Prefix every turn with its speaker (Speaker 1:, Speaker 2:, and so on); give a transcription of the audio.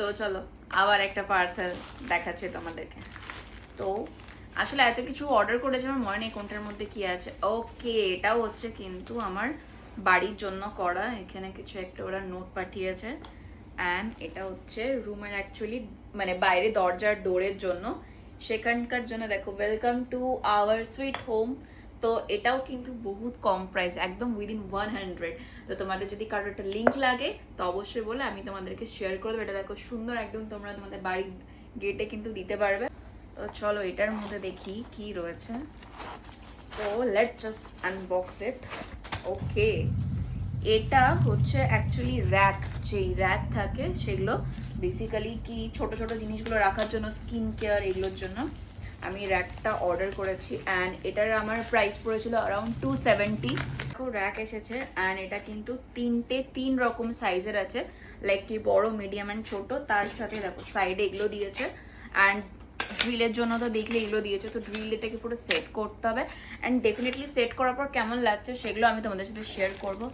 Speaker 1: তো চলো আবার একটা পার্সেল দেখাচ্ছি তোমাদেরকে। তো আসলে এত কিছু অর্ডার করেছে আমার মনে নেই কোনটার মধ্যে কি আছে। ওকে, এটাও হচ্ছে কিন্তু আমার বাড়ির জন্য করা। এখানে কিছু একটা ওরা নোট পাঠিয়েছে অ্যান্ড এটা হচ্ছে রুমের অ্যাকচুয়ালি মানে বাইরে দরজার ডোরের জন্য, সেখানকার জন্য। দেখো, welcome to our sweet home. তো এটাও কিন্তু বহুত কম প্রাইস, একদম উইদিন 100। তো তোমাদের যদি কারোর একটা লিঙ্ক লাগে তো অবশ্যই বলে, আমি তোমাদেরকে শেয়ার করে দেবো। এটা দেখো সুন্দর একদম, তোমরা তোমাদের বাড়ির গেটে কিন্তু দিতে পারবে। তো চলো এটার মধ্যে দেখি কি রয়েছে। সো লেট জাস্ট আনবক্স ইট। ওকে, এটা হচ্ছে অ্যাকচুয়ালি র্যাক, যেই র্যাক থাকে সেগুলো বেসিক্যালি কি ছোট ছোট জিনিসগুলো রাখার জন্য, স্কিন কেয়ার এগুলোর জন্য আমি র্যাকটা অর্ডার করেছি। অ্যান্ড এটার আমার প্রাইস পড়েছিল অ্যারাউন্ড 270। দেখো র্যাক এসেছে অ্যান্ড এটা কিন্তু তিন রকম সাইজের আছে, লাইক কি বড়, মিডিয়াম অ্যান্ড ছোট। তার সাথে দেখো সাইডে এগুলো দিয়েছে অ্যান্ড ড্রিলের জন্য তো দেখলে এগুলো দিয়েছে। তো ড্রিল এটাকে পুরো সেট করতে হবে অ্যান্ড ডেফিনেটলি সেট করার পর কেমন লাগছে সেগুলো আমি তোমাদের সাথে শেয়ার করবো।